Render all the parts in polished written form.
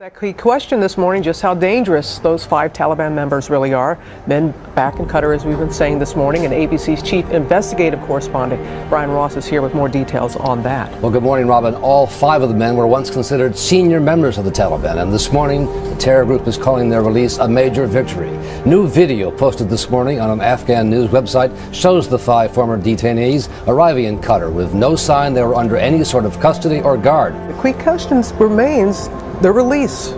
That key question this morning, just how dangerous those 5 Taliban members really are. Men back in Qatar, as we've been saying this morning, and ABC's chief investigative correspondent, Brian Ross, is here with more details on that. Well, good morning, Robin. All 5 of the men were once considered senior members of the Taliban, and this morning, the terror group is calling their release a major victory. New video posted this morning on an Afghan news website shows the 5 former detainees arriving in Qatar with no sign they were under any sort of custody or guard. The key question remains the release.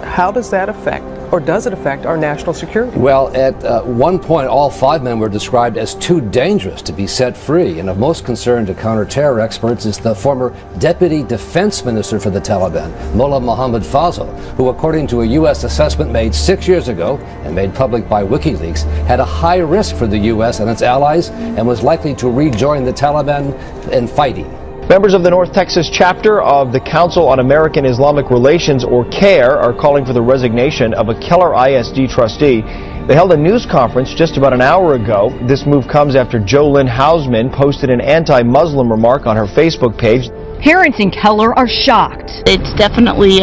How does that affect, or does it affect, our national security? Well, at one point, all 5 men were described as too dangerous to be set free. And of most concern to counter-terror experts is the former Deputy Defense Minister for the Taliban, Mullah Mohammad Fazl, who, according to a U.S. assessment made 6 years ago and made public by WikiLeaks, had a high risk for the U.S. and its allies and was likely to rejoin the Taliban in fighting. Members of the North Texas chapter of the Council on American Islamic Relations, or CAIR, are calling for the resignation of a Keller ISD trustee. They held a news conference just about an hour ago. This move comes after Jolynn Hausman posted an anti-Muslim remark on her Facebook page. Parents in Keller are shocked. It's definitely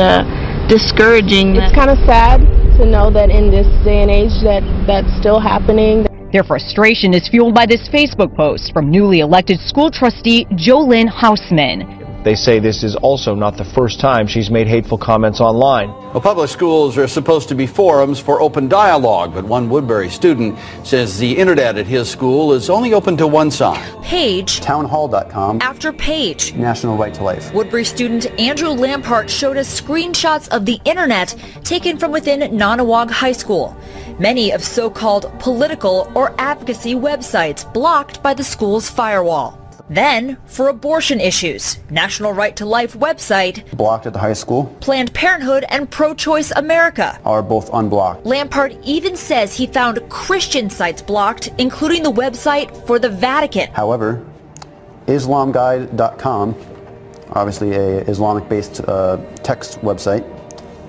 discouraging. It's kind of sad to know that in this day and age that's still happening. Their frustration is fueled by this Facebook post from newly elected school trustee Jolynn Hausman. They say this is also not the first time she's made hateful comments online. Well, public schools are supposed to be forums for open dialogue, but one Woodbury student says the internet at his school is only open to one side. Page. Townhall.com. After page. National Right to Life. Woodbury student Andrew Lampart showed us screenshots of the internet taken from within Nonawag High School. Many of so-called political or advocacy websites blocked by the school's firewall. Then, for abortion issues, National Right to Life website blocked at the high school. Planned Parenthood and Pro-Choice America are both unblocked. Lampart even says he found Christian sites blocked, including the website for the Vatican. However, Islamguide.com, obviously a Islamic-based text website,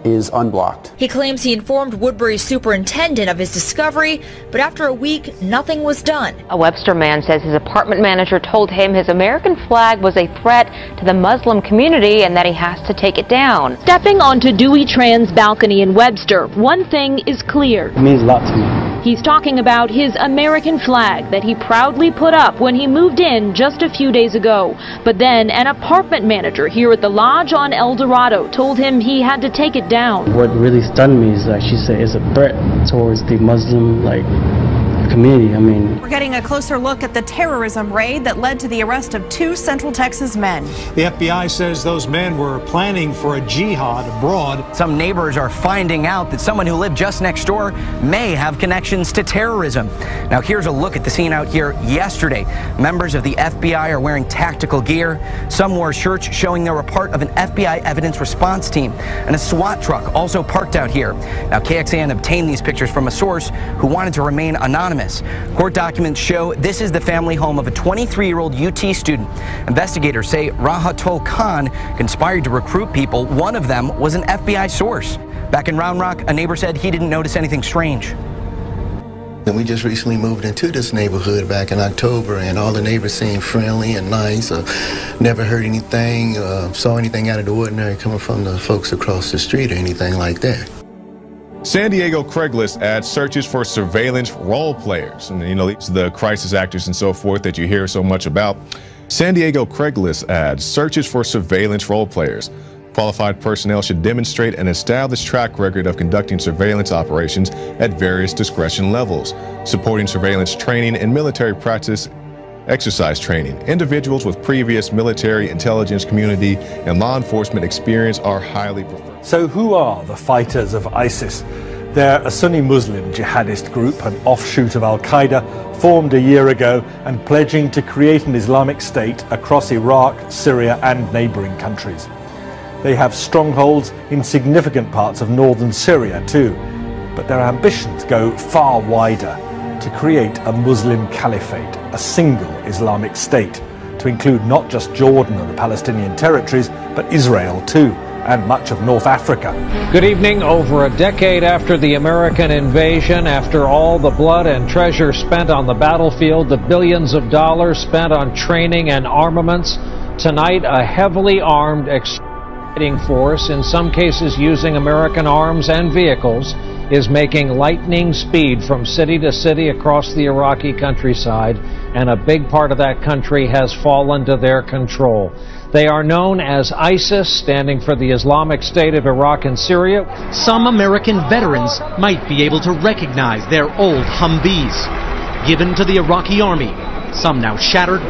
is unblocked. He claims he informed Woodbury's superintendent of his discovery, but after a week, nothing was done. A Webster man says his apartment manager told him his American flag was a threat to the Muslim community and that he has to take it down. Stepping onto Dewey Tran's balcony in Webster, one thing is clear. It means a lot to me. He's talking about his American flag that he proudly put up when he moved in just a few days ago. But then an apartment manager here at the lodge on El Dorado told him he had to take it down. What really stunned me is that she said it's a threat towards the Muslim community. I mean, we're getting a closer look at the terrorism raid that led to the arrest of 2 Central Texas men. The FBI says those men were planning for a jihad abroad. Some neighbors are finding out that someone who lived just next door may have connections to terrorism. Now here's a look at the scene out here yesterday. Members of the FBI are wearing tactical gear. Some wore shirts showing they were part of an FBI evidence response team. And a SWAT truck also parked out here. Now KXAN obtained these pictures from a source who wanted to remain anonymous. Court documents show this is the family home of a 23-year-old UT student. Investigators say Rahatul Khan conspired to recruit people. One of them was an FBI source. Back in Round Rock, a neighbor said he didn't notice anything strange. And we just recently moved into this neighborhood back in October, and all the neighbors seemed friendly and nice. Never heard anything, saw anything out of the ordinary coming from the folks across the street or anything like that. San Diego Craigslist ads searches for surveillance role players. And, you know, the crisis actors and so forth that you hear so much about. San Diego Craigslist ads searches for surveillance role players. Qualified personnel should demonstrate an established track record of conducting surveillance operations at various discretion levels, supporting surveillance training and military practice exercise training. Individuals with previous military, intelligence, community, and law enforcement experience are highly preferred. So who are the fighters of ISIS? They're a Sunni Muslim jihadist group, an offshoot of Al-Qaeda, formed a year ago and pledging to create an Islamic State across Iraq, Syria, and neighboring countries. They have strongholds in significant parts of northern Syria too, but their ambitions go far wider, to create a Muslim caliphate, a single Islamic state, to include not just Jordan and the Palestinian territories, but Israel too, and much of North Africa. Good evening. Over a decade after the American invasion, after all the blood and treasure spent on the battlefield, the billions of dollars spent on training and armaments, tonight a heavily armed fighting force, in some cases using American arms and vehicles, is making lightning speed from city to city across the Iraqi countryside, and a big part of that country has fallen to their control. They are known as ISIS, standing for the Islamic State of Iraq and Syria. Some American veterans might be able to recognize their old Humvees, given to the Iraqi army. Some now shattered,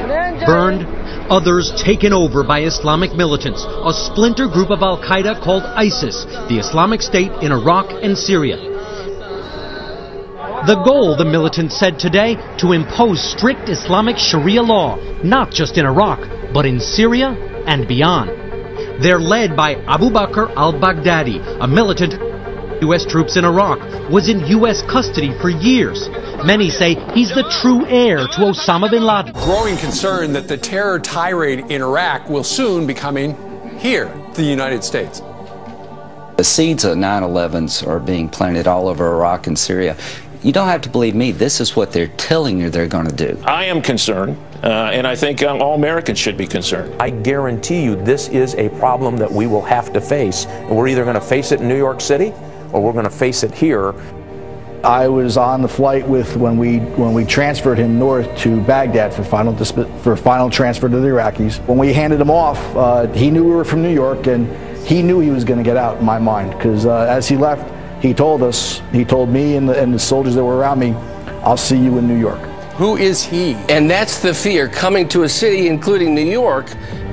burned, others taken over by Islamic militants, a splinter group of al-Qaeda called ISIS, the Islamic State in Iraq and Syria. The goal, the militants said today, to impose strict Islamic Sharia law, not just in Iraq, but in Syria and beyond. They're led by Abu Bakr al-Baghdadi, a militant. U.S. troops in Iraq, was in U.S. custody for years. Many say he's the true heir to Osama bin Laden. Growing concern that the terror tirade in Iraq will soon be coming here to the United States. The seeds of 9/11s are being planted all over Iraq and Syria. You don't have to believe me. This is what they're telling you they're going to do. I am concerned, and I think all Americans should be concerned. I guarantee you this is a problem that we will have to face. And we're either going to face it in New York City or we're going to face it here. I was on the flight with when we transferred him north to Baghdad for final transfer to the Iraqis. When we handed him off, he knew we were from New York, and he knew he was going to get out, in my mind, because as he left, he told me and the soldiers that were around me, "I'll see you in New York." Who is he? And that's the fear coming to a city, including New York,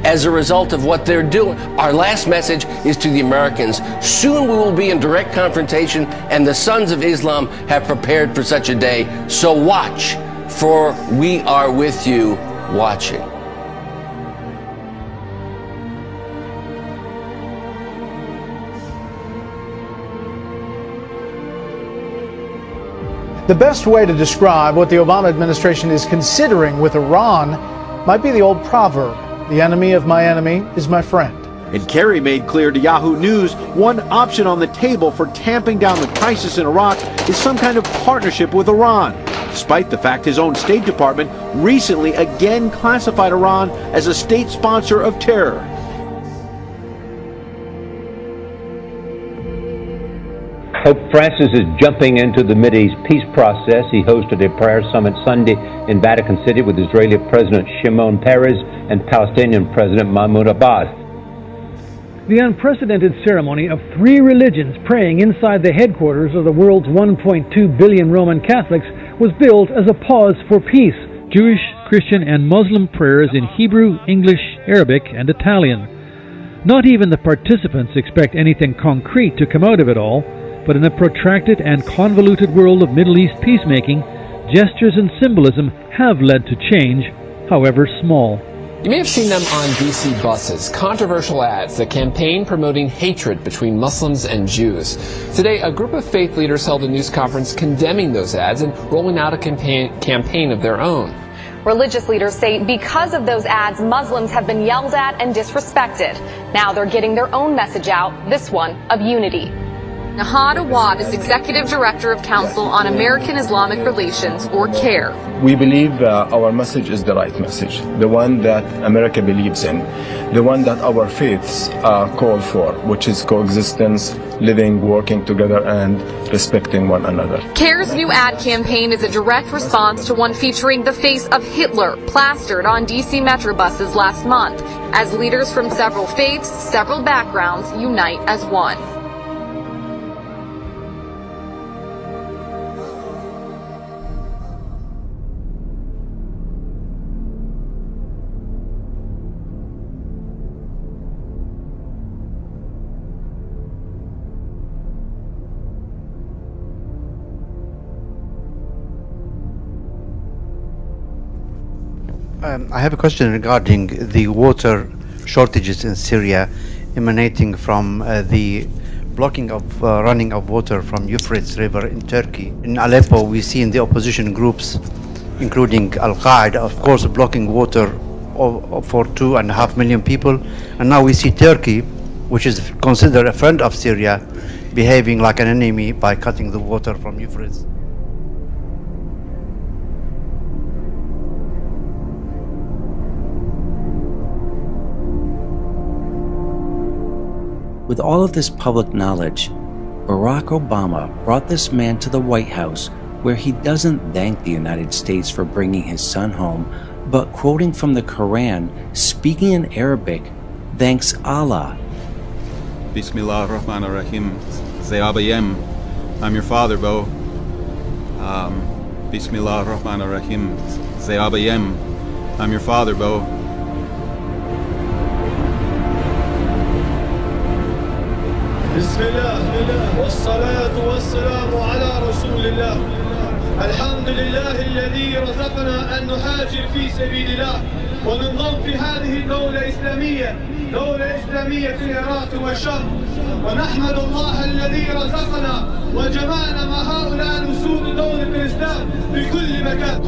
as a result of what they're doing. Our last message is to the Americans. Soon we will be in direct confrontation, and the sons of Islam have prepared for such a day. So watch, for we are with you watching. The best way to describe what the Obama administration is considering with Iran might be the old proverb, "The enemy of my enemy is my friend." And Kerry made clear to Yahoo News one option on the table for tamping down the crisis in Iraq is some kind of partnership with Iran, despite the fact his own State Department recently again classified Iran as a state sponsor of terror. Pope Francis is jumping into the Mideast peace process. He hosted a prayer summit Sunday in Vatican City with Israeli President Shimon Peres and Palestinian President Mahmoud Abbas. The unprecedented ceremony of 3 religions praying inside the headquarters of the world's 1.2 billion Roman Catholics was billed as a pause for peace. Jewish, Christian, and Muslim prayers in Hebrew, English, Arabic, and Italian. Not even the participants expect anything concrete to come out of it all. But in a protracted and convoluted world of Middle East peacemaking, gestures and symbolism have led to change, however small. You may have seen them on DC buses, controversial ads, the campaign promoting hatred between Muslims and Jews. Today, a group of faith leaders held a news conference condemning those ads and rolling out a campaign of their own. Religious leaders say because of those ads, Muslims have been yelled at and disrespected. Now they're getting their own message out, this one of unity. Nahad Awad is Executive Director of Council on American Islamic Relations, or CARE. We believe our message is the right message, the one that America believes in, the one that our faiths call for, which is coexistence, living, working together, and respecting one another. CARE's new ad campaign is a direct response to one featuring the face of Hitler plastered on DC Metro buses last month, as leaders from several faiths, several backgrounds unite as one. I have a question regarding the water shortages in Syria emanating from the blocking of running of water from Euphrates River in Turkey. In Aleppo, we see in the opposition groups, including Al-Qaeda, of course, blocking water for 2.5 million people. And now we see Turkey, which is considered a friend of Syria, behaving like an enemy by cutting the water from Euphrates. With all of this public knowledge, Barack Obama brought this man to the White House, where he doesn't thank the United States for bringing his son home, but quoting from the Quran, speaking in Arabic, thanks Allah. Bismillah ar-Rahman ar-Rahim. Zayabayem. I'm your father, Bo. Bismillah ar-Rahman ar-Rahim. Zayabayem. I'm your father, Bo. Bismillah. Wassalatu wassalamu ala Rasulillah. الحمد لله الذي رزقنا أن نهاجر في سبيل الله وننضم في هذه الدولة الإسلامية، دولة إسلامية في العراق والشام، ونحمد الله الذي رزقنا وجمعنا مع هؤلاء الأسود دولة الإسلام في كل مكان.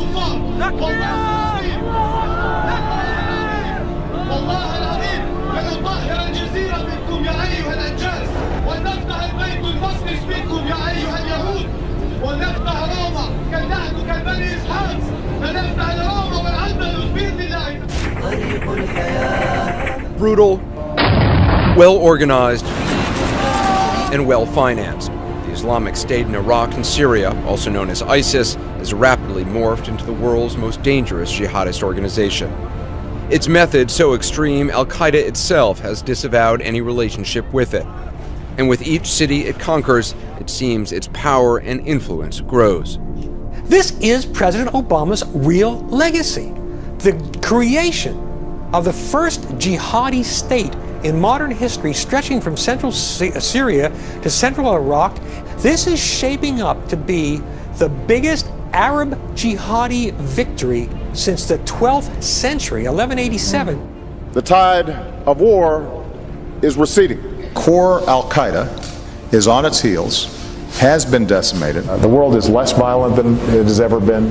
والله العظيم لنطهر الجزيرة منكم يا أيها الأنجاز، ونفتح البيت المقدس منكم يا أيها اليهود، ونفتح روما كالنحن كالبني إسحاق، فنفتح روما والأندلس بإذن الله. Brutal, well organized, and well financed. The Islamic State in Iraq and Syria, also known as ISIS, has rapidly morphed into the world's most dangerous jihadist organization. Its methods so extreme, Al-Qaeda itself has disavowed any relationship with it. And with each city it conquers, it seems its power and influence grows. This is President Obama's real legacy. The creation of the first jihadi state in modern history, stretching from central Syria to central Iraq. This is shaping up to be the biggest Arab jihadi victory since the 12th century, 1187. The tide of war is receding. Core Al-Qaeda is on its heels, has been decimated. The world is less violent than it has ever been.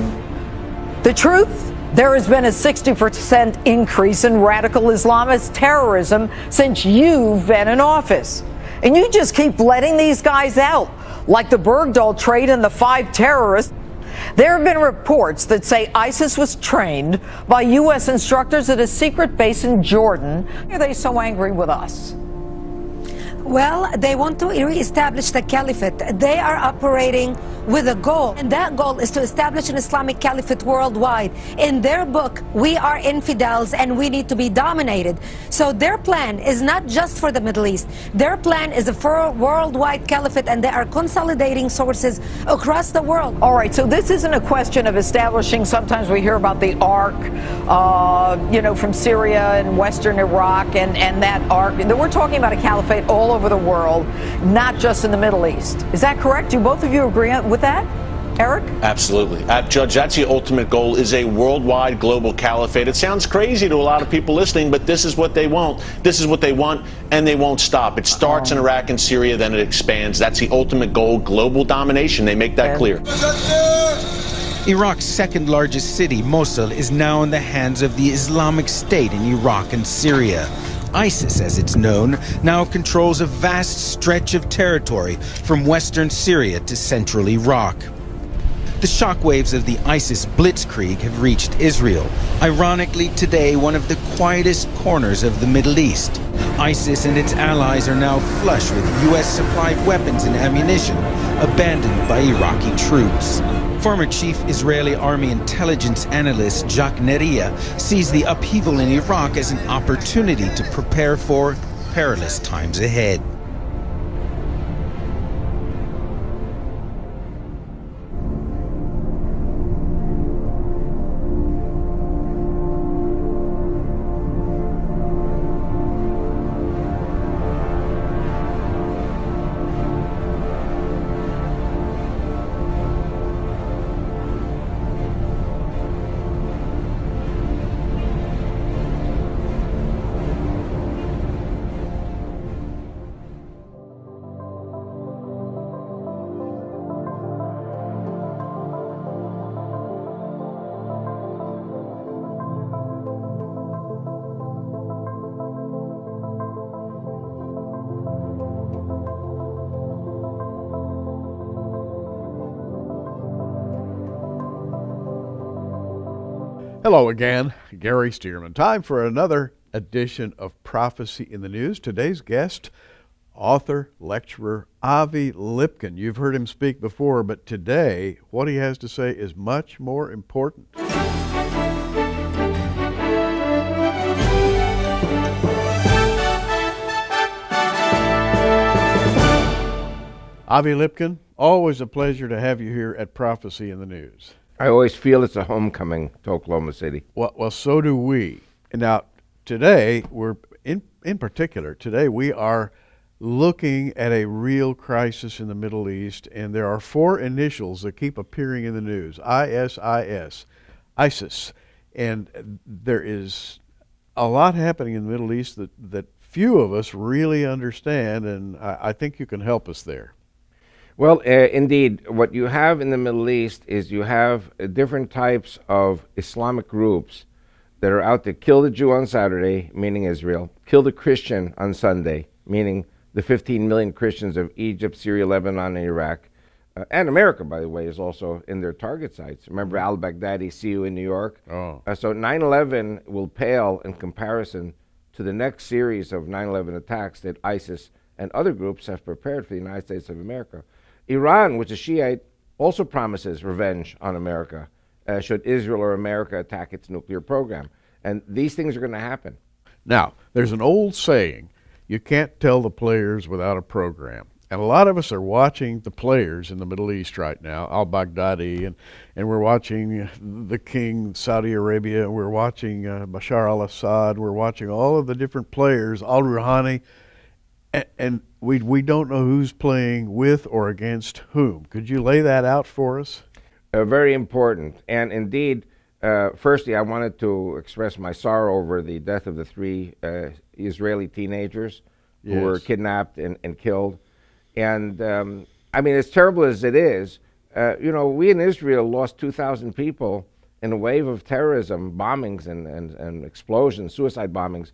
The truth? There has been a 60% increase in radical Islamist terrorism since you've been in office. And you just keep letting these guys out, like the Bergdahl trade and the 5 terrorists. There have been reports that say ISIS was trained by U.S. instructors at a secret base in Jordan. Why are they so angry with us? Well, they want to reestablish the caliphate. They are operating with a goal, and that goal is to establish an Islamic caliphate worldwide. In their book, we are infidels and we need to be dominated. So their plan is not just for the Middle East. Their plan is for a worldwide caliphate, and they are consolidating sources across the world. All right, so this isn't a question of establishing, sometimes we hear about the ark, from Syria and Western Iraq and that ark. We're talking about a caliphate all over the world, not just in the Middle East. Is that correct? Do both of you agree with that? Eric? Absolutely. Judge, that's the ultimate goal, is a worldwide global caliphate. It sounds crazy to a lot of people listening, but this is what they want. This is what they want, and they won't stop. It starts in Iraq and Syria, then it expands. That's the ultimate goal, global domination. They make that clear. Iraq's second largest city, Mosul, is now in the hands of the Islamic State in Iraq and Syria. ISIS, as it's known, now controls a vast stretch of territory from western Syria to central Iraq. The shockwaves of the ISIS blitzkrieg have reached Israel, ironically today one of the quietest corners of the Middle East. ISIS and its allies are now flush with U.S.-supplied weapons and ammunition abandoned by Iraqi troops. Former chief Israeli army intelligence analyst Jacques Neria sees the upheaval in Iraq as an opportunity to prepare for perilous times ahead. Hello again, Gary Stearman. Time for another edition of Prophecy in the News. Today's guest, author, lecturer Avi Lipkin. You've heard him speak before, but today what he has to say is much more important. Avi Lipkin, always a pleasure to have you here at Prophecy in the News. I always feel it's a homecoming to Oklahoma City. Well, so do we. Now, today, in particular, today we are looking at a real crisis in the Middle East, and there are four initials that keep appearing in the news: ISIS. And there is a lot happening in the Middle East that few of us really understand, and I think you can help us there. Well, indeed, what you have in the Middle East is you have different types of Islamic groups that are out to kill the Jew on Saturday, meaning Israel, kill the Christian on Sunday, meaning the 15 million Christians of Egypt, Syria, Lebanon, and Iraq. And America, by the way, is also in their target sites. Remember al-Baghdadi, see you in New York? Oh. So 9/11 will pale in comparison to the next series of 9/11 attacks that ISIS and other groups have prepared for the United States of America. Iran, which is Shiite, also promises revenge on America should Israel or America attack its nuclear program. And these things are going to happen. Now, there's an old saying, you can't tell the players without a program. And a lot of us are watching the players in the Middle East right now, al-Baghdadi, and we're watching the king, Saudi Arabia, we're watching Bashar al-Assad, we're watching all of the different players, al-Rouhani, and we don't know who's playing with or against whom. Could you lay that out for us? Very important. And indeed, firstly, I wanted to express my sorrow over the death of the three Israeli teenagers who were kidnapped and killed. And I mean, as terrible as it is, you know, we in Israel lost 2,000 people in a wave of terrorism, bombings and explosions, suicide bombings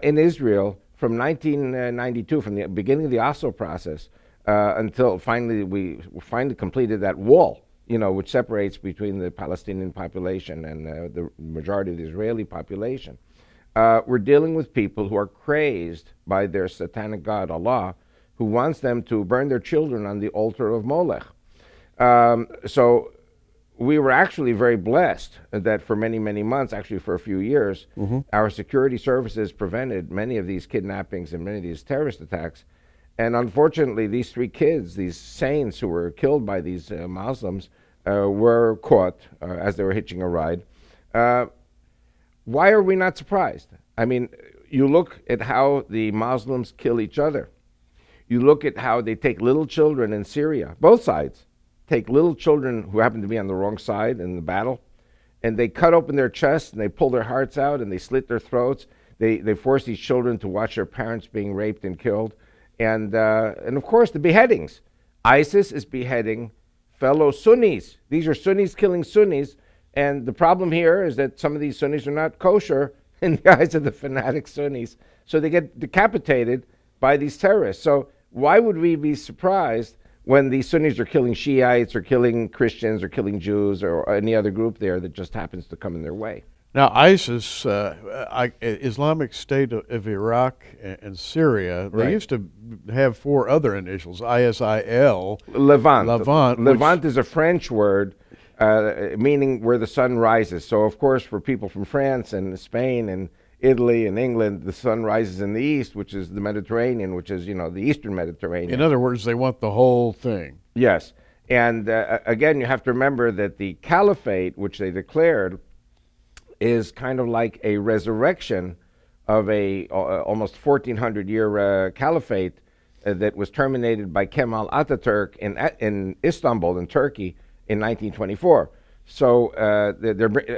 in Israel from 1992, from the beginning of the Oslo process until finally we finally completed that wall, you know, which separates between the Palestinian population and the majority of the Israeli population. We're dealing with people who are crazed by their satanic god, Allah, who wants them to burn their children on the altar of Molech. So we were actually very blessed that for many, many months, actually for a few years, our security services prevented many of these kidnappings and many of these terrorist attacks. And unfortunately, these three kids, these saints who were killed by these Muslims, were caught as they were hitching a ride. Why are we not surprised? I mean, you look at how the Muslims kill each other. You look at how they take little children in Syria, both sides, take little children who happen to be on the wrong side in the battle, and they cut open their chests and they pull their hearts out and they slit their throats. They force these children to watch their parents being raped and killed. And of course, the beheadings. ISIS is beheading fellow Sunnis. These are Sunnis killing Sunnis. And the problem here is that some of these Sunnis are not kosher in the eyes of the fanatic Sunnis. So they get decapitated by these terrorists. So why would we be surprised when these Sunnis are killing Shiites or killing Christians or killing Jews or any other group there that just happens to come in their way? Now, ISIS, Islamic State of Iraq and Syria, they used to have four other initials, ISIL. Levant. Levant is a French word meaning where the sun rises. So, of course, for people from France and Spain and Italy and England, the sun rises in the east, which is the Mediterranean, which is, you know, the eastern Mediterranean. In other words, they want the whole thing. Yes. And again, you have to remember that the caliphate, which they declared, is kind of like a resurrection of a almost 1,400-year caliphate that was terminated by Kemal Ataturk in Istanbul, in Turkey, in 1924. So,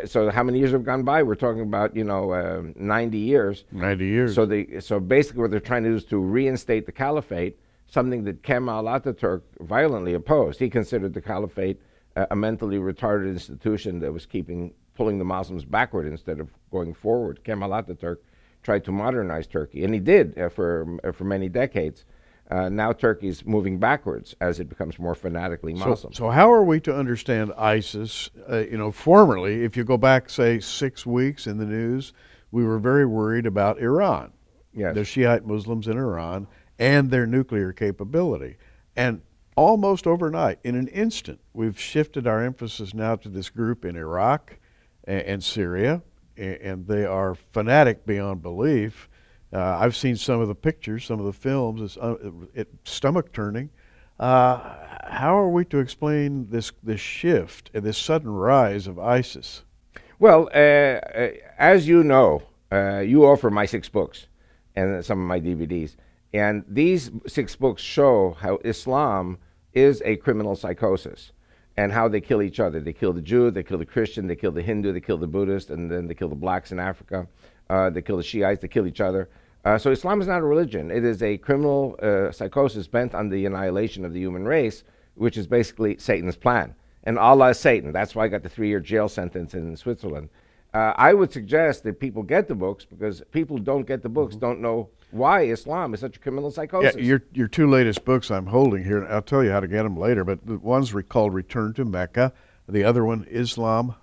so how many years have gone by? We're talking about, you know, 90 years. 90 years. So basically what they're trying to do is to reinstate the caliphate, something that Kemal Ataturk violently opposed. He considered the caliphate a mentally retarded institution that was pulling the Muslims backward instead of going forward. Kemal Ataturk tried to modernize Turkey, and he did for many decades. Now Turkey's moving backwards as it becomes more fanatically Muslim. So how are we to understand ISIS? You know, formerly, if you go back, say, 6 weeks in the news, we were very worried about Iran. Yes. The Shiite Muslims in Iran. and their nuclear capability. And almost overnight, in an instant, we've shifted our emphasis now to this group in Iraq and Syria, and they are fanatic beyond belief. I've seen some of the pictures, some of the films. It's stomach-turning. How are we to explain this shift and this sudden rise of ISIS? Well, as you know, you offer my 6 books and some of my DVDs. And these 6 books show how Islam is a criminal psychosis and how they kill each other. They kill the Jew, they kill the Christian, they kill the Hindu, they kill the Buddhist, and then they kill the blacks in Africa. They kill the Shiites, they kill each other. So Islam is not a religion. It is a criminal psychosis bent on the annihilation of the human race, which is basically Satan's plan. And Allah is Satan. That's why I got the 3-year jail sentence in Switzerland. I would suggest that people get the books, because people who don't get the books don't know why Islam is such a criminal psychosis. Yeah, your 2 latest books I'm holding here, I'll tell you how to get them later, but the one's called Return to Mecca. The other one, Islam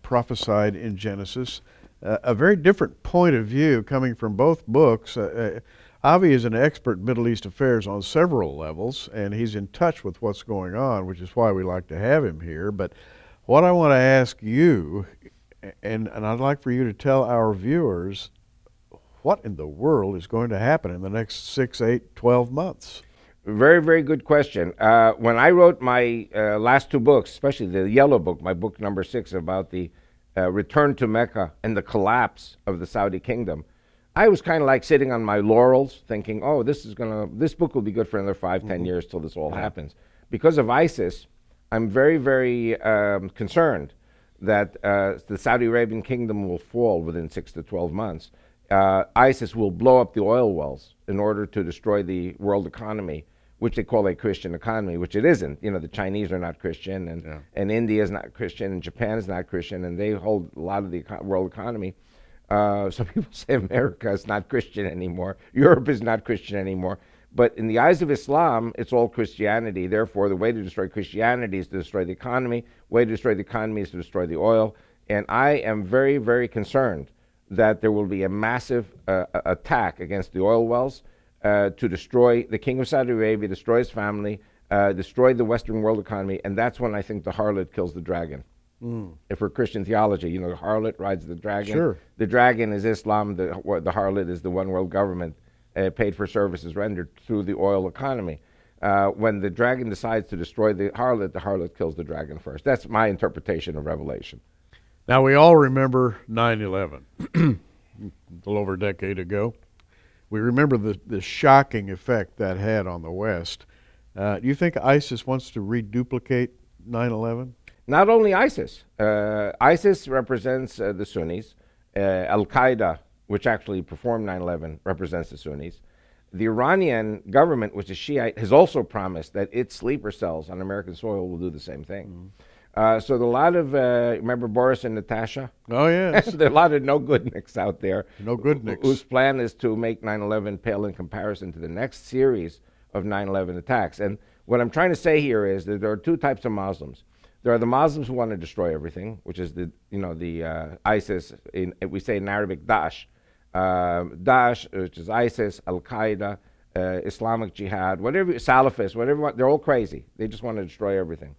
Prophesied in Genesis. A very different point of view coming from both books. Avi is an expert in Middle East affairs on several levels, and he's in touch with what's going on, which is why we like to have him here. But what I want to ask you, and I'd like for you to tell our viewers, what in the world is going to happen in the next 6, 8, 12 months? Very, very good question. When I wrote my last 2 books, especially the yellow book, my book number 6 about the return to Mecca and the collapse of the Saudi kingdom, I was kind of like sitting on my laurels thinking, oh, this book will be good for another 5, 10 years till this all happens. Because of ISIS, I'm very, very concerned that the Saudi Arabian kingdom will fall within 6 to 12 months. ISIS will blow up the oil wells in order to destroy the world economy, which they call a Christian economy, which it isn't. You know, the Chinese are not Christian, and India is not Christian, and Japan is not Christian, and they hold a lot of the world economy. Some people say America is not Christian anymore. Europe is not Christian anymore. But in the eyes of Islam, it's all Christianity. Therefore, the way to destroy Christianity is to destroy the economy. The way to destroy the economy is to destroy the oil. And I am very, very concerned that there will be a massive attack against the oil wells to destroy the King of Saudi Arabia, destroy his family, destroy the Western world economy, and that's when I think the harlot kills the dragon. If we're Christian theology, you know, the harlot rides the dragon. Sure. The dragon is Islam, the harlot is the one world government paid for services rendered through the oil economy. When the dragon decides to destroy the harlot kills the dragon first. That's my interpretation of Revelation. Now, we all remember 9/11, a little over a decade ago. We remember the shocking effect that had on the West. Do you think ISIS wants to reduplicate 9/11? Not only ISIS. ISIS represents the Sunnis. Al-Qaeda, which actually performed 9/11, represents the Sunnis. The Iranian government, which is Shiite, has also promised that its sleeper cells on American soil will do the same thing. So there are a lot of, remember Boris and Natasha? Oh, yes. There are a lot of no-goodniks out there. No-goodniks. Whose plan is to make 9/11 pale in comparison to the next series of 9/11 attacks. And what I'm trying to say here is that there are 2 types of Muslims. There are the Muslims who want to destroy everything, which is the ISIS, we say in Arabic, Daesh. Daesh, which is ISIS, Al-Qaeda, Islamic Jihad, whatever, Salafists, whatever, they're all crazy. They just want to destroy everything.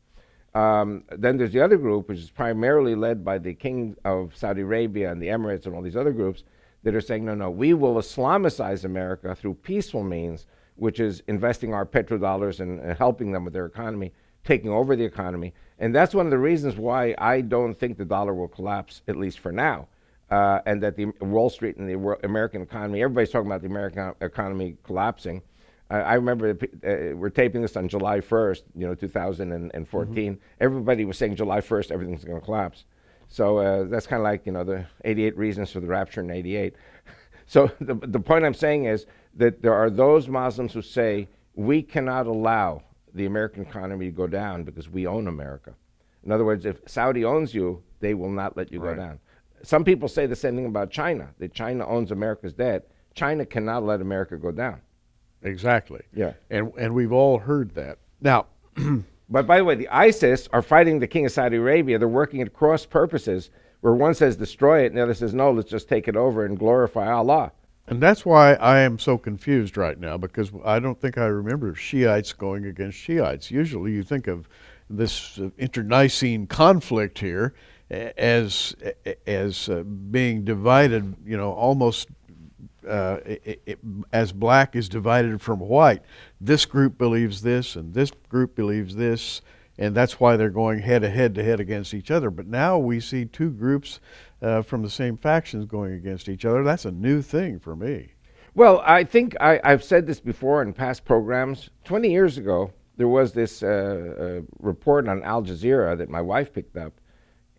Then there's the other group, which is primarily led by the King of Saudi Arabia and the Emirates and all these other groups that are saying, no, we will Islamicize America through peaceful means, which is investing our petrodollars and helping them with their economy, taking over the economy. And that's one of the reasons why I don't think the dollar will collapse, at least for now, and that the Wall Street and the American economy, everybody's talking about the American economy collapsing. I remember we're taping this on July 1st, 2014. Everybody was saying July 1st, everything's going to collapse. So that's kind of like, the 88 reasons for the rapture in 88. So the point I'm saying is that there are those Muslims who say we cannot allow the American economy to go down because we own America. In other words, if Saudi owns you, they will not let you go down. Some people say the same thing about China, that China owns America's debt. China cannot let America go down. Exactly. Yeah. And we've all heard that. Now, but by the way, the ISIS are fighting the King of Saudi Arabia. They're working at cross purposes, where one says destroy it, and the other says, no, let's just take it over and glorify Allah. And that's why I am so confused right now, because I don't think I remember Shiites going against Shiites. Usually you think of this internecine conflict here as being divided, you know, almost as black is divided from white. This group believes this and this group believes this, and that's why they're going head to head against each other. But now we see two groups from the same factions going against each other. That's a new thing for me. Well, I think I've said this before in past programs. 20 years ago, there was this report on Al Jazeera that my wife picked up,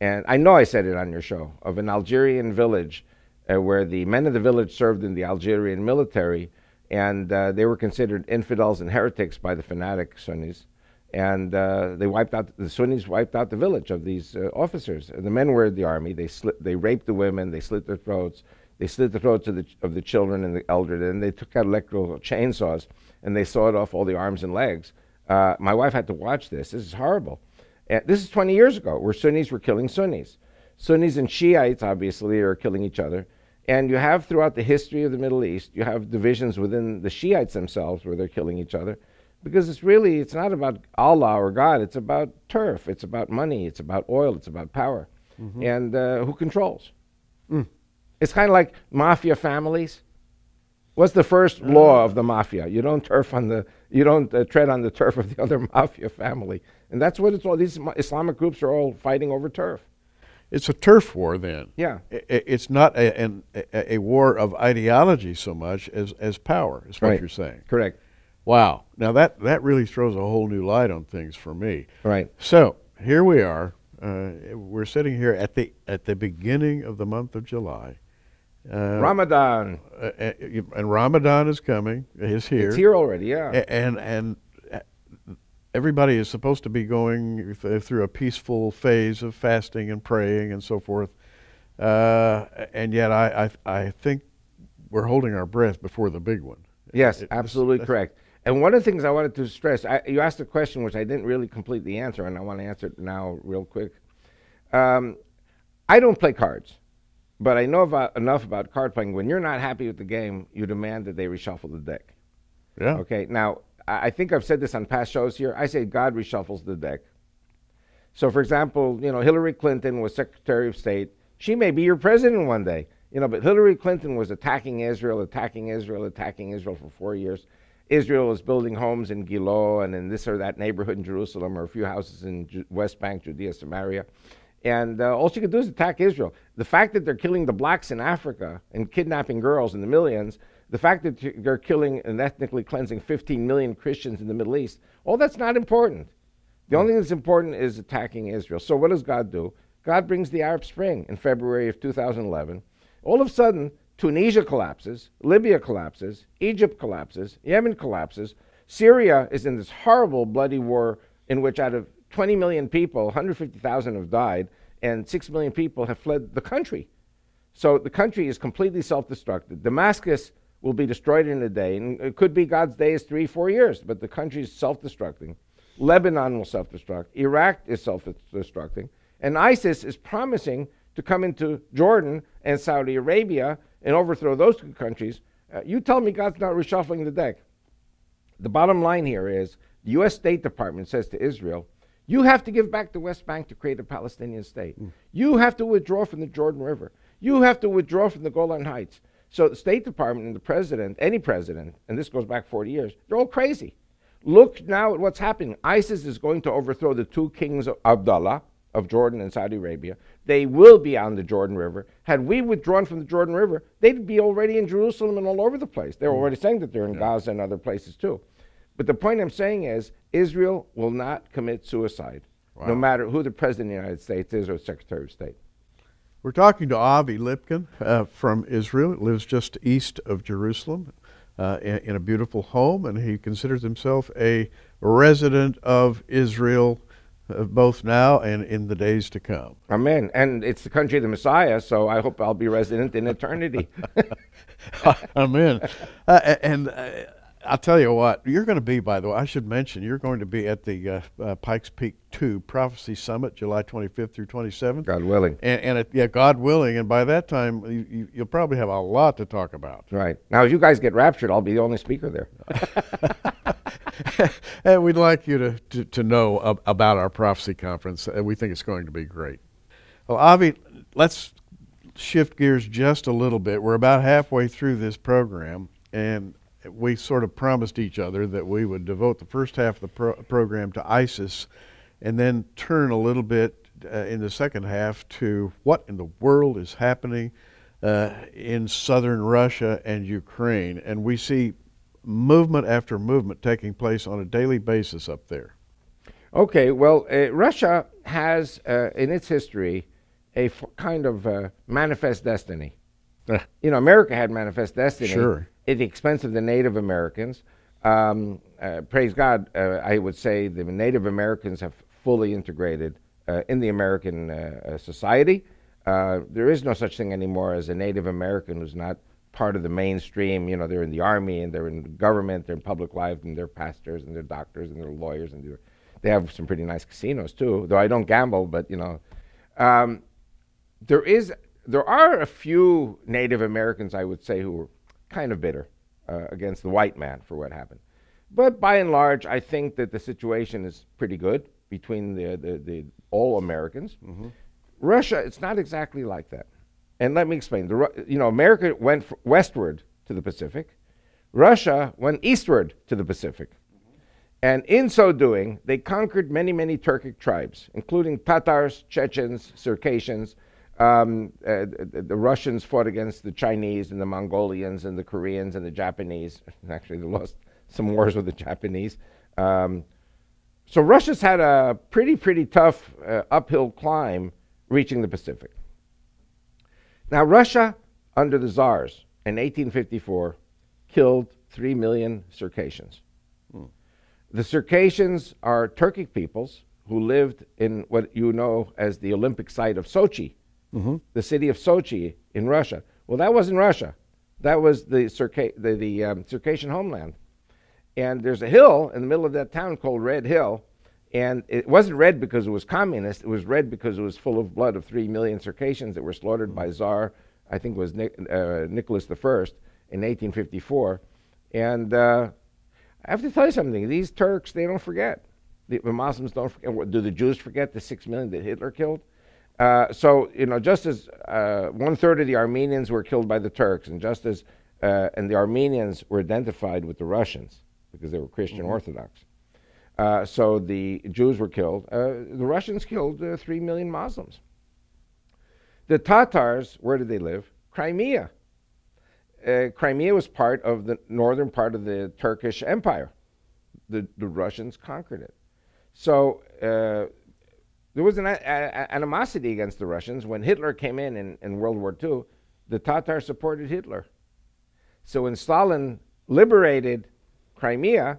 and I know I said it on your show, of an Algerian village where the men of the village served in the Algerian military, and they were considered infidels and heretics by the fanatic Sunnis. And the Sunnis wiped out the village of these officers. And the men were in the army. They raped the women. They slit their throats. They slit the throats of the children and the elderly. And they took out electrical chainsaws and they sawed off all the arms and legs. My wife had to watch this. This is horrible. This is 20 years ago, where Sunnis were killing Sunnis. Sunnis and Shiites, obviously, are killing each other. And you have, throughout the history of the Middle East, you have divisions within the Shiites themselves where they're killing each other. Because it's not about Allah or God. It's about turf. It's about money. It's about oil. It's about power. Mm-hmm. And who controls? Mm. It's kind of like mafia families. What's the first law of the mafia? You don't tread on the turf of the other mafia family. And that's what it's all. These Islamic groups are all fighting over turf. It's a turf war then. Yeah. It's not a war of ideology so much as power, is what you're saying. Correct. Wow. Now that really throws a whole new light on things for me. Right. So here we are. We're sitting here at the beginning of the month of July. Ramadan. And Ramadan is coming. It's here. It's here already, yeah. And everybody is supposed to be going through a peaceful phase of fasting and praying and so forth. And yet I think we're holding our breath before the big one. Yes, absolutely correct. And one of the things I wanted to stress, you asked a question which I didn't really completely answer, and I want to answer it now real quick. I don't play cards, but I know enough about card playing. When you're not happy with the game, you demand that they reshuffle the deck. Yeah. Okay, now, I think I've said this on past shows here. I say God reshuffles the deck. So, for example, Hillary Clinton was Secretary of State. She may be your president one day. But Hillary Clinton was attacking Israel for 4 years. Israel was building homes in Gilo and in this or that neighborhood in Jerusalem, or a few houses in West Bank, Judea, Samaria. And all she could do is attack Israel. The fact that they're killing the blacks in Africa and kidnapping girls in the millions, the fact that they're killing and ethnically cleansing 15 million Christians in the Middle East, all that's not important. The only thing that's important is attacking Israel. So what does God do? God brings the Arab Spring in February of 2011. All of a sudden, Tunisia collapses, Libya collapses, Egypt collapses, Yemen collapses. Syria is in this horrible, bloody war in which out of 20 million people, 150,000 have died, and 6 million people have fled the country. So the country is completely self-destructed. Damascus will be destroyed in a day, and it could be God's day is 3-4 years, but the country is self-destructing. Lebanon will self-destruct. Iraq is self-destructing. And ISIS is promising to come into Jordan and Saudi Arabia and overthrow those two countries. You tell me God's not reshuffling the deck. The bottom line here is the U.S. State Department says to Israel, you have to give back the West Bank to create a Palestinian state. You have to withdraw from the Jordan River. You have to withdraw from the Golan Heights. So the State Department and the president, any president, and this goes back 40 years, they're all crazy. Look now at what's happening. ISIS is going to overthrow the two kings of Abdullah, of Jordan and Saudi Arabia. They will be on the Jordan River. Had we withdrawn from the Jordan River, they'd be already in Jerusalem and all over the place. They're already saying that they're in Gaza and other places too. But the point I'm saying is Israel will not commit suicide, no matter who the President of the United States is or Secretary of State. We're talking to Avi Lipkin from Israel. He lives just east of Jerusalem in a beautiful home, and he considers himself a resident of Israel both now and in the days to come. Amen. And it's the country of the Messiah, so I hope I'll be resident in eternity. Amen. I'll tell you what, you're going to be, by the way, I should mention, you're going to be at the Pikes Peak 2 Prophecy Summit, July 25th through 27th. God willing. Yeah, God willing, and by that time, you'll probably have a lot to talk about. Right. Now, if you guys get raptured, I'll be the only speaker there. And we'd like you to know about our prophecy conference. We think it's going to be great. Well, Avi, let's shift gears just a little bit. We're about halfway through this program, and we sort of promised each other that we would devote the first half of the program to ISIS and then turn a little bit in the second half to what in the world is happening in southern Russia and Ukraine. And we see movement after movement taking place on a daily basis up there. Okay, well, Russia has in its history a kind of manifest destiny. You know, America had manifest destiny. Sure. At the expense of the Native Americans. Praise God, I would say the Native Americans have fully integrated in the American society. There is no such thing anymore as a Native American who's not part of the mainstream. You know, they're in the army and they're in government, they're in public life, and they're pastors and they're doctors and they're lawyers, and they have some pretty nice casinos too, though I don't gamble, but you know. There are a few Native Americans, I would say, who are kind of bitter against the white man for what happened. But by and large, I think that the situation is pretty good between the all Americans. Mm-hmm. Russia, it's not exactly like that. And let me explain. You know, America went westward to the Pacific. Russia went eastward to the Pacific. And in so doing, they conquered many, many Turkic tribes, including Tatars, Chechens, Circassians. The Russians fought against the Chinese and the Mongolians and the Koreans and the Japanese. Actually, they lost some wars with the Japanese. So Russia's had a pretty tough uphill climb reaching the Pacific. Now, Russia, under the Tsars in 1854, killed 3 million Circassians. The Circassians are Turkic peoples who lived in what you know as the Olympic site of Sochi. Mm-hmm. The city of Sochi in Russia. Well, that wasn't Russia. That was the Circassian homeland. And there's a hill in the middle of that town called Red Hill. And it wasn't red because it was communist. It was red because it was full of blood of 3 million Circassians that were slaughtered by Tsar, I think it was Nicholas I in 1854. And I have to tell you something. These Turks, they don't forget. The Muslims don't forget. Do the Jews forget the 6 million that Hitler killed? So, you know, just as 1/3 of the Armenians were killed by the Turks, and just as and the Armenians were identified with the Russians because they were Christian Orthodox. So the Jews were killed. The Russians killed 3 million Muslims. The Tatars, where did they live? Crimea. Crimea was part of the northern part of the Turkish Empire. The Russians conquered it. So there was an animosity against the Russians. When Hitler came in World War II, the Tatars supported Hitler. So when Stalin liberated Crimea,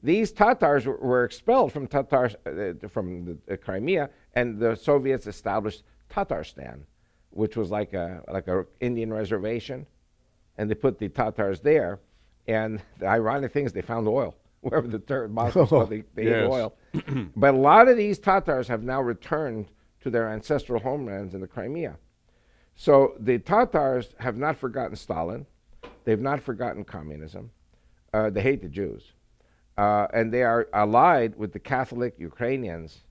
these Tatars were expelled from the Crimea, and the Soviets established Tatarstan, which was like a Indian reservation, and they put the Tatars there. And the ironic thing is they found oil. Wherever the Muslims were, they ate oil. But a lot of these Tatars have now returned to their ancestral homelands in the Crimea. So the Tatars have not forgotten Stalin. They've not forgotten communism. They hate the Jews. And they are allied with the Catholic Ukrainians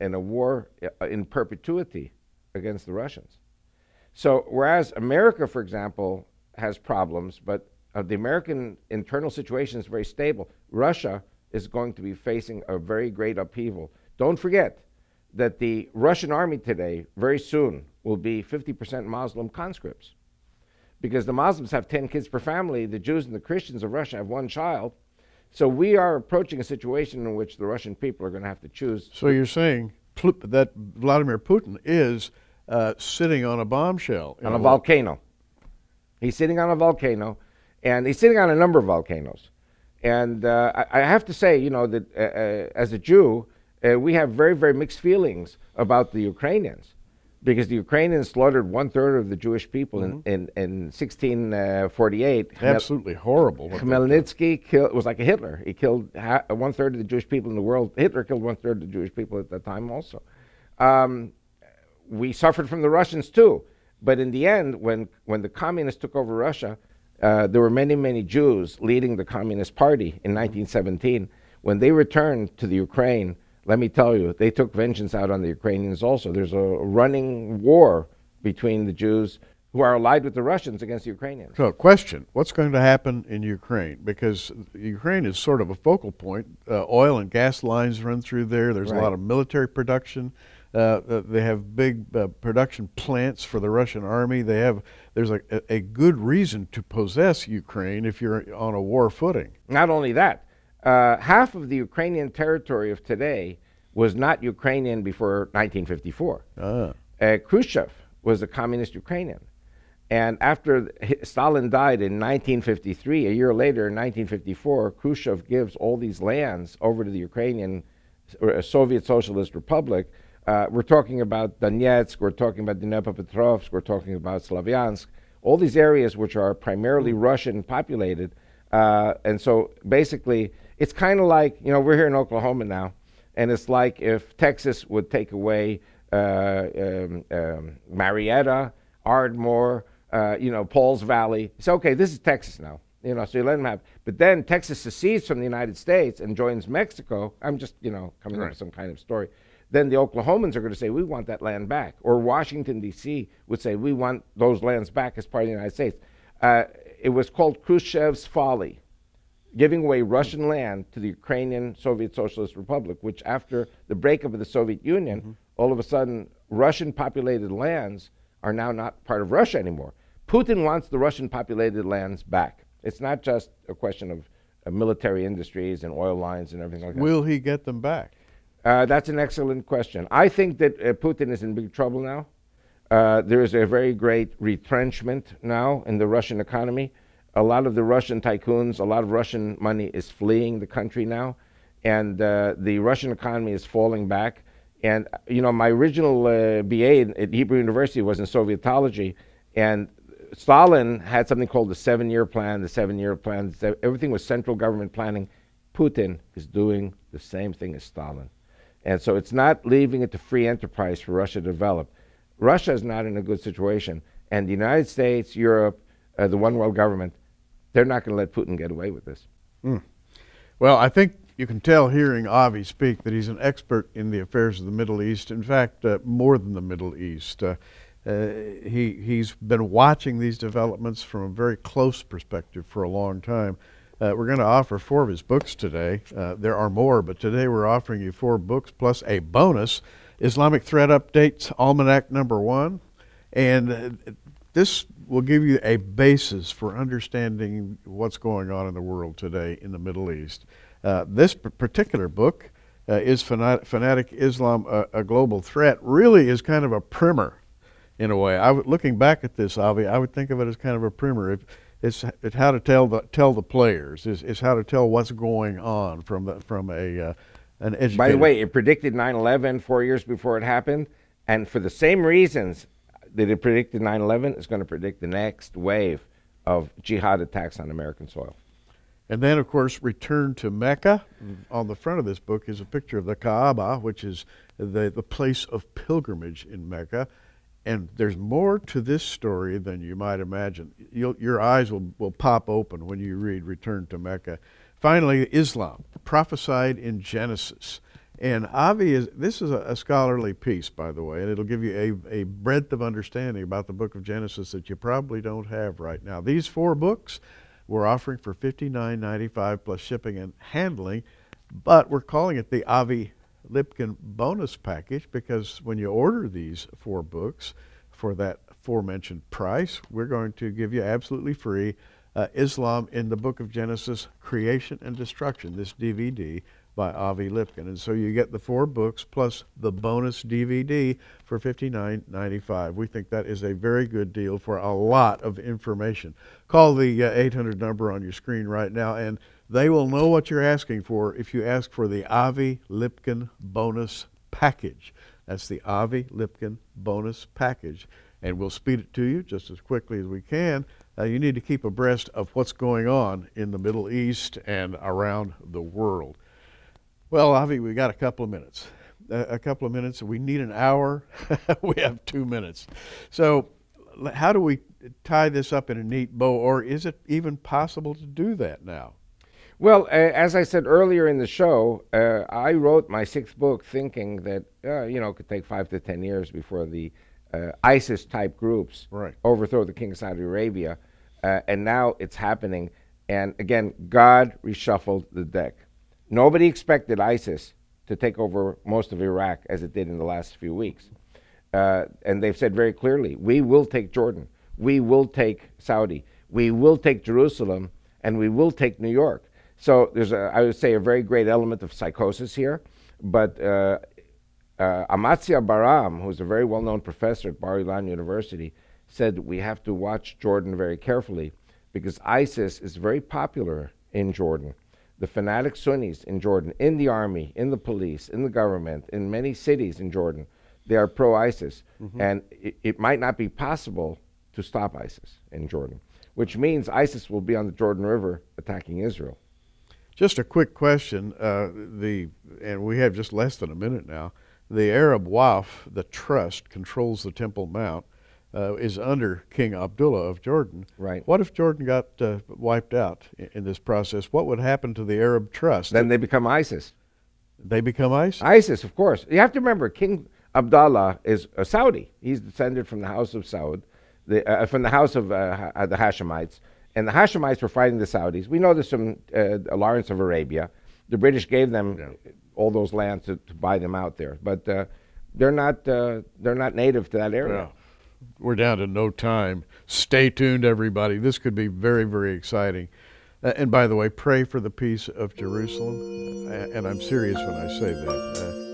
in a war in perpetuity against the Russians. So whereas America, for example, has problems, but the American internal situation is very stable, Russia is going to be facing a very great upheaval. Don't forget that the Russian army today, very soon, will be 50% Muslim conscripts. Because the Muslims have 10 kids per family, the Jews and the Christians of Russia have 1 child. So we are approaching a situation in which the Russian people are going to have to choose. So you're saying that Vladimir Putin is sitting on a bombshell. On a volcano. He's sitting on a volcano, and he's sitting on a number of volcanoes. And I have to say, you know, that as a Jew, we have very, very mixed feelings about the Ukrainians. because the Ukrainians slaughtered 1/3 of the Jewish people in 1648. Absolutely horrible. Khmelnytsky was like a Hitler. He killed 1/3 of the Jewish people in the world. Hitler killed 1/3 of the Jewish people at that time also. We suffered from the Russians too. But in the end, when the communists took over Russia, there were many, many Jews leading the Communist Party in 1917. When they returned to the Ukraine, let me tell you, they took vengeance out on the Ukrainians also. There's a running war between the Jews who are allied with the Russians against the Ukrainians. So, question, what's going to happen in Ukraine? Because Ukraine is sort of a focal point. Oil and gas lines run through there. There's a lot of military production. They have big production plants for the Russian army. There's a good reason to possess Ukraine if you're on a war footing. Not only that, half of the Ukrainian territory of today was not Ukrainian before 1954. Khrushchev was a communist Ukrainian. And after Stalin died in 1953, a year later in 1954, Khrushchev gives all these lands over to the Ukrainian Soviet Socialist Republic. We're talking about Donetsk, we're talking about Dnipropetrovsk, we're talking about Slavyansk, all these areas which are primarily Russian populated. And so basically, it's kind of like, you know, we're here in Oklahoma now, and it's like if Texas would take away Marietta, Ardmore, you know, Pauls Valley. It's okay, this is Texas now. You know, so you let them have. But then Texas secedes from the United States and joins Mexico. I'm just, you know, coming up with some kind of story. Then the Oklahomans are going to say, we want that land back. Or Washington, D.C. would say, we want those lands back as part of the United States. It was called Khrushchev's folly, giving away Russian land to the Ukrainian Soviet Socialist Republic, which after the breakup of the Soviet Union, all of a sudden, Russian-populated lands are now not part of Russia anymore. Putin wants the Russian-populated lands back. It's not just a question of military industries and oil lines and everything like that. Will he get them back? That's an excellent question. I think that Putin is in big trouble now. There is a very great retrenchment now in the Russian economy. A lot of the Russian tycoons, a lot of Russian money is fleeing the country now, and the Russian economy is falling back. And, you know, my original BA at Hebrew University was in Sovietology, and Stalin had something called the 7-year plan, everything was central government planning. Putin is doing the same thing as Stalin. And so it's not leaving it to free enterprise for Russia to develop. Russia is not in a good situation. And the United States, Europe, the one world government, they're not going to let Putin get away with this. Well, I think you can tell hearing Avi speak that he's an expert in the affairs of the Middle East. In fact, more than the Middle East. He's been watching these developments from a very close perspective for a long time. We're going to offer 4 of his books today. There are more, but today we're offering you 4 books plus a bonus, Islamic Threat Updates Almanac #1. And this will give you a basis for understanding what's going on in the world today in the Middle East. This particular book, Is Fanatic Islam a Global Threat, really is kind of a primer in a way. Looking back at this, Avi, I would think of it as kind of a primer. It's how to tell the players. It's how to tell what's going on from an educated. By the way, it predicted 9/11 4 years before it happened, and for the same reasons that it predicted 9/11, it's going to predict the next wave of jihad attacks on American soil. And then, of course, Return to Mecca. On the front of this book is a picture of the Kaaba, which is the place of pilgrimage in Mecca. And there's more to this story than you might imagine. Your eyes will pop open when you read Return to Mecca. Finally, Islam, prophesied in Genesis. And Avi, this is a scholarly piece, by the way, and it'll give you a breadth of understanding about the book of Genesis that you probably don't have right now. These 4 books we're offering for $59.95 plus shipping and handling, but we're calling it the Avi Lipkin bonus package because when you order these 4 books for that aforementioned price, we're going to give you absolutely free Islam in the Book of Genesis, Creation and Destruction, this DVD by Avi Lipkin. And so you get the 4 books plus the bonus DVD for $59.95. We think that is a very good deal for a lot of information. Call the 800 number on your screen right now, and they will know what you're asking for if you ask for the Avi Lipkin bonus package. That's the Avi Lipkin bonus package, and we'll speed it to you just as quickly as we can. You need to keep abreast of what's going on in the Middle East and around the world. Well, Avi, we got a couple of minutes. We need an hour. We have 2 minutes. So how do we tie this up in a neat bow, or is it even possible to do that now? Well, as I said earlier in the show, I wrote my 6th book thinking that, it could take 5 to 10 years before the ISIS-type groups overthrow the King of Saudi Arabia. And now it's happening. And again, God reshuffled the deck. Nobody expected ISIS to take over most of Iraq as it did in the last few weeks. And they've said very clearly, we will take Jordan, we will take Saudi, we will take Jerusalem, and we will take New York. So there's, I would say, a very great element of psychosis here. But Amatzia Baram, who's a very well-known professor at Bar Ilan University, said we have to watch Jordan very carefully because ISIS is very popular in Jordan. The fanatic Sunnis in Jordan, in the army, in the police, in the government, in many cities in Jordan, they are pro-ISIS. And it might not be possible to stop ISIS in Jordan, which means ISIS will be on the Jordan River attacking Israel. Just a quick question, and we have just less than a minute now. The Arab Waqf, the trust, controls the Temple Mount, is under King Abdullah of Jordan. Right. What if Jordan got wiped out in this process? What would happen to the Arab trust? Then they become ISIS. They become ISIS? ISIS, of course. You have to remember, King Abdullah is a Saudi. He's descended from the house of Saud, from the house of the Hashemites. And the Hashemites were fighting the Saudis. We know this from Lawrence of Arabia. The British gave them all those lands to buy them out there. But they're not native to that area. Yeah. We're down to no time. Stay tuned, everybody. This could be very, very exciting. And by the way, pray for the peace of Jerusalem. And I'm serious when I say that.